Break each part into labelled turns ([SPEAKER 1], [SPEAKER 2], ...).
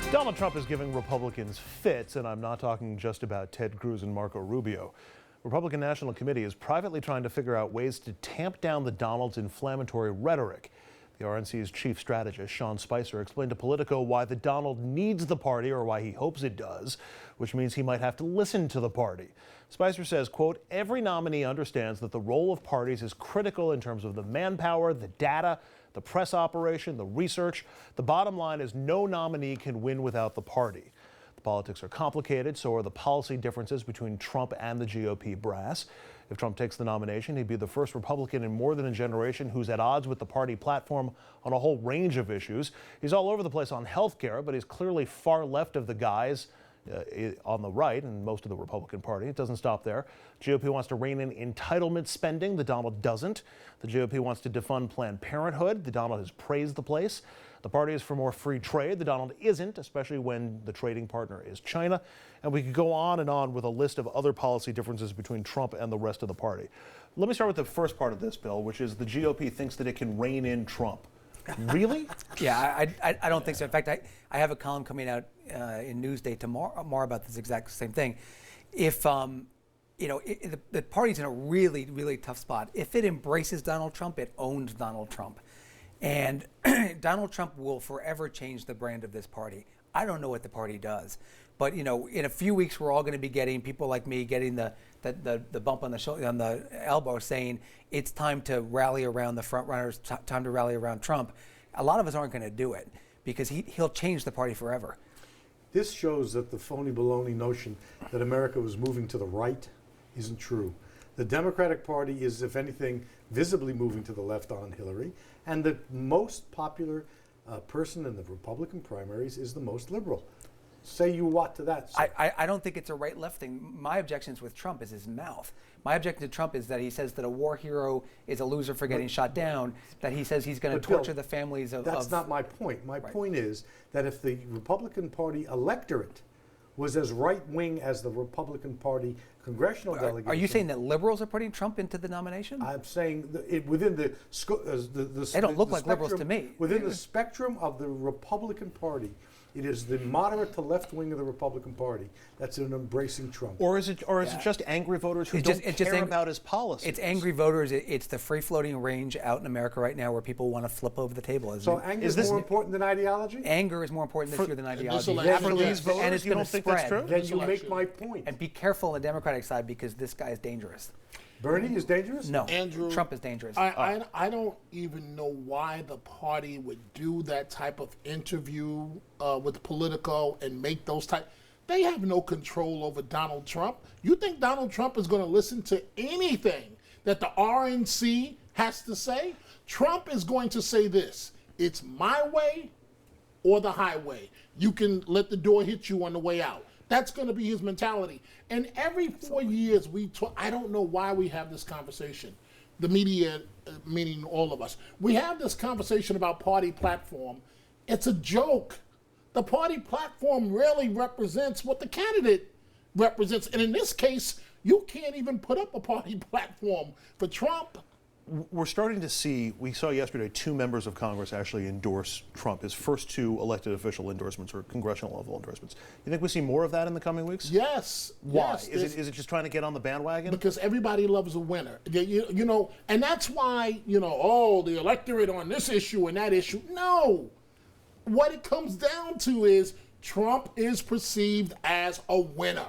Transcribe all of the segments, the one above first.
[SPEAKER 1] Donald Trump is giving Republicans fits, and I'm not talking just about Ted Cruz and Marco Rubio. Republican National Committee is privately trying to figure out ways to tamp down the Donald's inflammatory rhetoric. The RNC's chief strategist, Sean Spicer, explained to Politico why the Donald needs the party, or why he hopes it does, which means he might have to listen to the party. Spicer says, quote, every nominee understands that the role of parties is critical in terms of the manpower, the data, the press operation, the research. The bottom line is no nominee can win without the party. The politics are complicated, so are the policy differences between Trump and the GOP brass. If Trump takes the nomination, he'd be the first Republican in more than a generation who's at odds with the party platform on a whole range of issues. He's all over the place on health care, but he's clearly far left of the guys on the right and most of the Republican Party. It doesn't stop there. GOP wants to rein in entitlement spending. The Donald doesn't. The GOP wants to defund Planned Parenthood. The Donald has praised the place. The party is for more free trade. The Donald isn't, especially when the trading partner is China. And we could go on and on with a list of other policy differences between Trump and the rest of the party. Let me start with the first part of this, Bill, which is the GOP thinks that it can rein in Trump. Really?
[SPEAKER 2] Yeah, I don't think so. In fact, I have a column coming out in Newsday tomorrow more about this exact same thing. If the party's in a really, really tough spot. If it embraces Donald Trump, it owns Donald Trump. And Donald Trump will forever change the brand of this party. I don't know what the party does, but in a few weeks we're all going to be getting people like me getting the bump on the shoulder, on the elbow, saying it's time to rally around the front runners, time to rally around Trump. A lot of us aren't going to do it because he'll change the party forever.
[SPEAKER 3] This shows that the phony baloney notion that America was moving to the right isn't true. The Democratic Party is, if anything, visibly moving to the left on Hillary, and the most popular person in the Republican primaries is the most liberal. Say you what to that?
[SPEAKER 2] I don't think it's a right-left thing. My objections with Trump is his mouth. My objection to Trump is that he says that a war hero is a loser for getting shot down, that he says he's going to torture the families of...
[SPEAKER 3] That's not my point. My point is that if the Republican Party electorate was as right-wing as the Republican Party congressional delegation...
[SPEAKER 2] Are you saying that liberals are putting Trump into the nomination?
[SPEAKER 3] I'm saying within the
[SPEAKER 2] they don't look like liberals to me.
[SPEAKER 3] Within the spectrum of the Republican Party, it is the moderate to left wing of the Republican Party that's embracing Trump.
[SPEAKER 1] Or is it just angry voters who don't care about his policies?
[SPEAKER 2] It's angry voters. It's the free-floating range out in America right now where people want to flip over the table.
[SPEAKER 3] So anger is more important than ideology?
[SPEAKER 2] Anger is more important this year than ideology.
[SPEAKER 1] For these voters,
[SPEAKER 2] and it's
[SPEAKER 1] you
[SPEAKER 2] going
[SPEAKER 1] don't
[SPEAKER 2] to
[SPEAKER 1] think
[SPEAKER 2] spread.
[SPEAKER 1] that's true?
[SPEAKER 3] Then you make my point.
[SPEAKER 2] And be careful on the Democratic side because this guy is dangerous.
[SPEAKER 3] Bernie is dangerous?
[SPEAKER 2] No,
[SPEAKER 4] Andrew,
[SPEAKER 2] Trump is dangerous.
[SPEAKER 4] I don't even know why the party would do that type of interview with Politico and make those type. They have no control over Donald Trump. You think Donald Trump is going to listen to anything that the RNC has to say? Trump is going to say this: it's my way or the highway. You can let the door hit you on the way out. That's going to be his mentality. And every 4 years, I don't know why we have this conversation. The media, meaning all of us. We have this conversation about party platform. It's a joke. The party platform rarely represents what the candidate represents. And in this case, you can't even put up a party platform for Trump.
[SPEAKER 1] We're starting to see, we saw yesterday 2 members of Congress actually endorse Trump, his first 2 elected official endorsements or congressional level endorsements. You think we see more of that in the coming weeks?
[SPEAKER 4] Yes.
[SPEAKER 1] Why?
[SPEAKER 4] Yes,
[SPEAKER 1] is it just trying to get on the bandwagon?
[SPEAKER 4] Because everybody loves a winner. And that's why, the electorate on this issue and that issue. No. What it comes down to is Trump is perceived as a winner.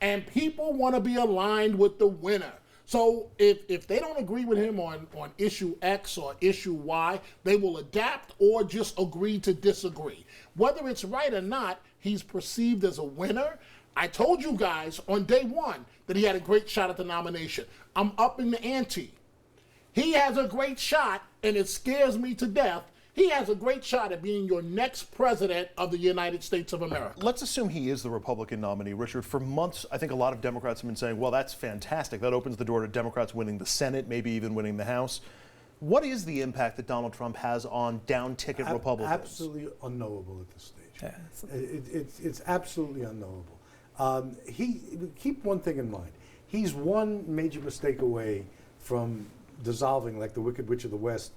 [SPEAKER 4] And people want to be aligned with the winner. So if they don't agree with him on issue X or issue Y, they will adapt or just agree to disagree. Whether it's right or not, he's perceived as a winner. I told you guys on day one that he had a great shot at the nomination. I'm upping the ante. He has a great shot, and it scares me to death. He has a great shot at being your next president of the United States of America.
[SPEAKER 1] Let's assume he is the Republican nominee, Richard. For months, I think a lot of Democrats have been saying, well, that's fantastic. That opens the door to Democrats winning the Senate, maybe even winning the House. What is the impact that Donald Trump has on down-ticket Republicans?
[SPEAKER 3] Absolutely unknowable at this stage. It's absolutely unknowable. Keep one thing in mind. He's one major mistake away from dissolving like the Wicked Witch of the West.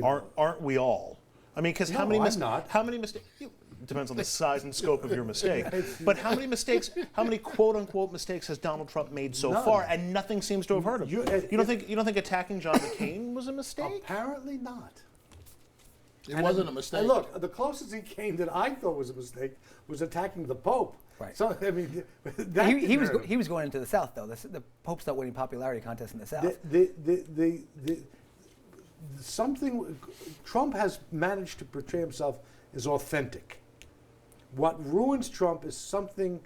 [SPEAKER 1] Aren't we all? I mean, because
[SPEAKER 3] No,
[SPEAKER 1] how many
[SPEAKER 3] I'm not.
[SPEAKER 1] How many mistakes? depends on the size and scope of your mistake. But how many quote-unquote mistakes has Donald Trump made so far, and nothing seems to have hurt him? You don't think attacking John McCain was a mistake?
[SPEAKER 3] Apparently not.
[SPEAKER 4] It wasn't a mistake.
[SPEAKER 3] And look, the closest he came that I thought was a mistake was attacking the Pope.
[SPEAKER 2] Right.
[SPEAKER 3] So I mean,
[SPEAKER 2] he was going into the South though. The Pope's not winning popularity contests in the South.
[SPEAKER 3] Something Trump has managed to portray himself as authentic. What ruins Trump is something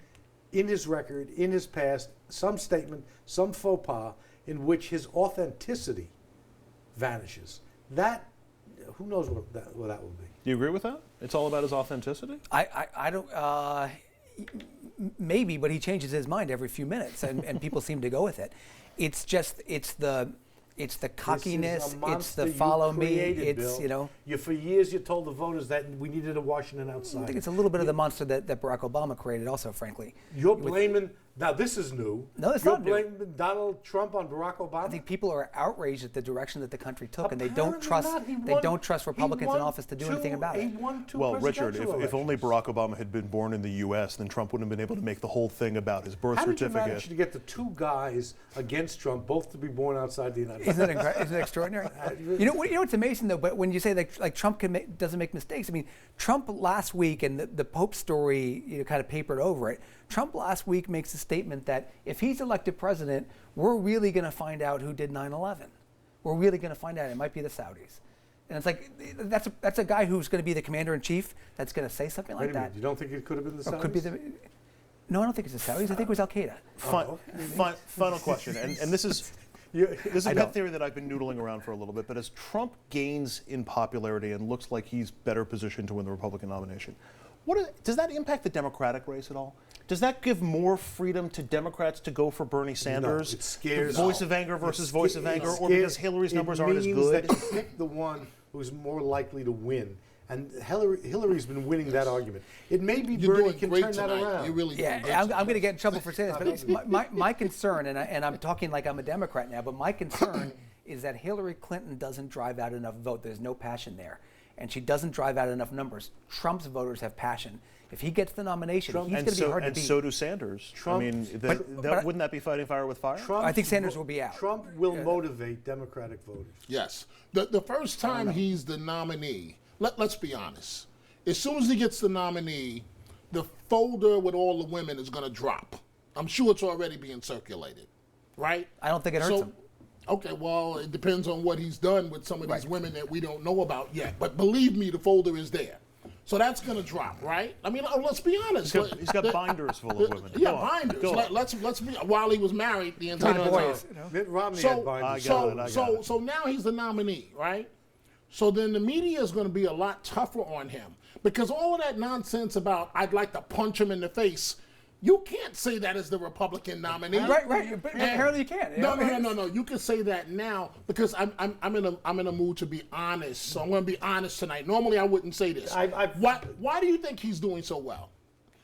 [SPEAKER 3] in his record, in his past, some statement, some faux pas, in which his authenticity vanishes. That, who knows what that will be.
[SPEAKER 1] Do you agree with that? It's all about his authenticity?
[SPEAKER 2] I don't. Maybe, but he changes his mind every few minutes, and people seem to go with it. It's the cockiness, it's the follow me, it's,
[SPEAKER 3] Bill. For years you told the voters that we needed a Washington outside.
[SPEAKER 2] I think it's a little bit of the monster that Barack Obama created also, frankly.
[SPEAKER 3] You're blaming, now this is new.
[SPEAKER 2] No, it's not new.
[SPEAKER 3] You're blaming Donald Trump on Barack Obama?
[SPEAKER 2] I think people are outraged at the direction that the country took, and they
[SPEAKER 3] Apparently
[SPEAKER 2] don't trust Republicans in office to do anything about it.
[SPEAKER 3] Well,
[SPEAKER 1] Richard, if only Barack Obama had been born in the U.S., then Trump wouldn't have been able to make the whole thing about his birth certificate.
[SPEAKER 3] How did you manage to get the two guys against Trump, both to be born outside the United States?
[SPEAKER 2] Isn't it extraordinary? You know what's amazing though. But when you say like Trump doesn't make mistakes, I mean, Trump last week, and the Pope story kind of papered over it. Trump last week makes a statement that if he's elected president, we're really going to find out who did 9/11. We're really going to find out. It might be the Saudis. And it's like, that's a guy who's going to be the commander in chief that's going to say something like that.
[SPEAKER 3] You don't think it could have been the Saudis?
[SPEAKER 2] Could be no, I don't think it's the Saudis. I think it was Al Qaeda.
[SPEAKER 1] Final question, and this is a pet theory that I've been noodling around for a little bit, but as Trump gains in popularity and looks like he's better positioned to win the Republican nomination, does that impact the Democratic race at all? Does that give more freedom to Democrats to go for Bernie Sanders?
[SPEAKER 3] No, it scares.
[SPEAKER 1] Voice of anger versus voice of anger, or because Hillary's numbers aren't as good?
[SPEAKER 3] It means that you pick the one who's more likely to win. And Hillary's been winning that argument. It may be Bernie can turn that around.
[SPEAKER 4] You're really
[SPEAKER 2] I'm going to get in trouble for saying this, but my concern, and I'm talking like I'm a Democrat now, but my concern is that Hillary Clinton doesn't drive out enough vote. There's no passion there. And she doesn't drive out enough numbers. Trump's voters have passion. If he gets the nomination, he's going to be hard to beat.
[SPEAKER 1] And so do Sanders.
[SPEAKER 3] Trump,
[SPEAKER 1] I mean, wouldn't that be fighting fire with fire?
[SPEAKER 2] I think Sanders will be out.
[SPEAKER 3] Trump will motivate Democratic voters.
[SPEAKER 4] Yes. The first time he's the nominee, let's be honest. As soon as he gets the nominee, the folder with all the women is going to drop. I'm sure it's already being circulated, right?
[SPEAKER 2] I don't think it hurts him.
[SPEAKER 4] Okay, well, it depends on what he's done with some of these women that we don't know about yet. But believe me, the folder is there. So that's going to drop, right? I mean, let's be honest.
[SPEAKER 1] He's got binders full of women.
[SPEAKER 4] Yeah, binders. Let's be, while he was married the entire time.
[SPEAKER 3] Mitt Romney had binders.
[SPEAKER 4] So now he's the nominee, right? So then the media is going to be a lot tougher on him. Because all of that nonsense about I'd like to punch him in the face, you can't say that as the Republican nominee.
[SPEAKER 2] Right. But apparently you can't.
[SPEAKER 4] No. You can say that now because I'm in a mood to be honest. So I'm going to be honest tonight. Normally I wouldn't say this. Why do you think he's doing so well?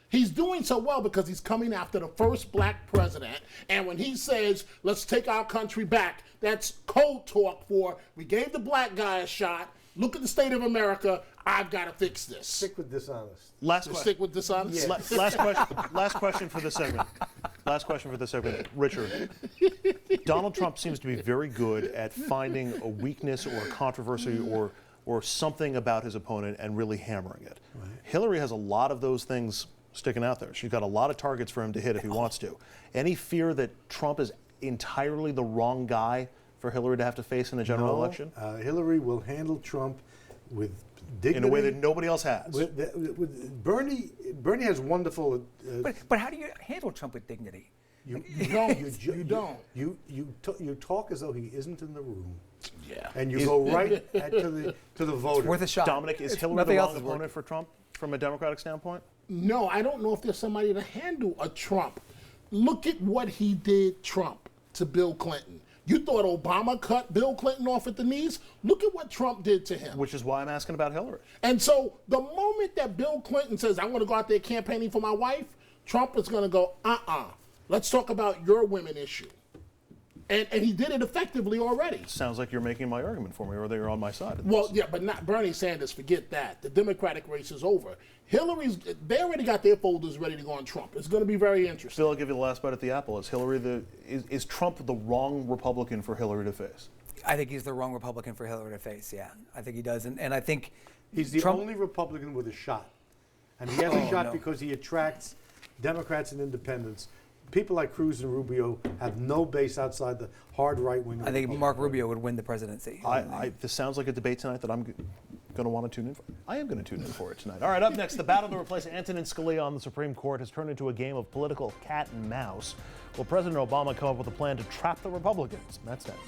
[SPEAKER 4] He's doing so well because he's coming after the first black president. And when he says, let's take our country back, that's code talk for we gave the black guy a shot. Look at the state of America. I've got to fix this.
[SPEAKER 3] Stick with dishonest.
[SPEAKER 4] Stick with dishonest?
[SPEAKER 3] Yeah.
[SPEAKER 1] Last question for this segment. Richard, Donald Trump seems to be very good at finding a weakness or a controversy or something about his opponent and really hammering it. Right. Hillary has a lot of those things sticking out there. She's got a lot of targets for him to hit if he wants to. Any fear that Trump is entirely the wrong guy for Hillary to have to face in a general election?
[SPEAKER 3] Hillary will handle Trump with dignity.
[SPEAKER 1] In a way that nobody else has.
[SPEAKER 3] Bernie has wonderful...
[SPEAKER 2] But how do you handle Trump with dignity?
[SPEAKER 3] You
[SPEAKER 4] don't.
[SPEAKER 3] You talk as though he isn't in the room.
[SPEAKER 4] Yeah.
[SPEAKER 3] And you go right to the voter.
[SPEAKER 2] It's worth a shot.
[SPEAKER 1] Dominic, is Hillary the wrong opponent for Trump from a Democratic standpoint?
[SPEAKER 4] No, I don't know if there's somebody to handle a Trump. Look at what he did, Trump, to Bill Clinton. You thought Obama cut Bill Clinton off at the knees? Look at what Trump did to him.
[SPEAKER 1] Which is why I'm asking about Hillary.
[SPEAKER 4] And so the moment that Bill Clinton says, I'm going to go out there campaigning for my wife, Trump is going to go, let's talk about your women issue. And he did it effectively already.
[SPEAKER 1] Sounds like you're making my argument for me, or that you're on my side.
[SPEAKER 4] Well, yeah, but not Bernie Sanders. Forget that. The Democratic race is over. They already got their folders ready to go on Trump. It's going to be very interesting.
[SPEAKER 1] Phil, I'll give you the last bite at the apple. Is Trump the wrong Republican for Hillary to face?
[SPEAKER 2] I think he's the wrong Republican for Hillary to face. Yeah, I think he does, and I think
[SPEAKER 3] He's the
[SPEAKER 2] Trump,
[SPEAKER 3] only Republican with a shot. And he has a shot because he attracts Democrats and independents. People like Cruz and Rubio have no base outside the hard right wing.
[SPEAKER 2] I think Mark Rubio would win the presidency.
[SPEAKER 1] This sounds like a debate tonight that I'm going to want to tune in for. I am going to tune in for it tonight. All right, up next, the battle to replace Antonin Scalia on the Supreme Court has turned into a game of political cat and mouse. Will President Obama come up with a plan to trap the Republicans? That's next.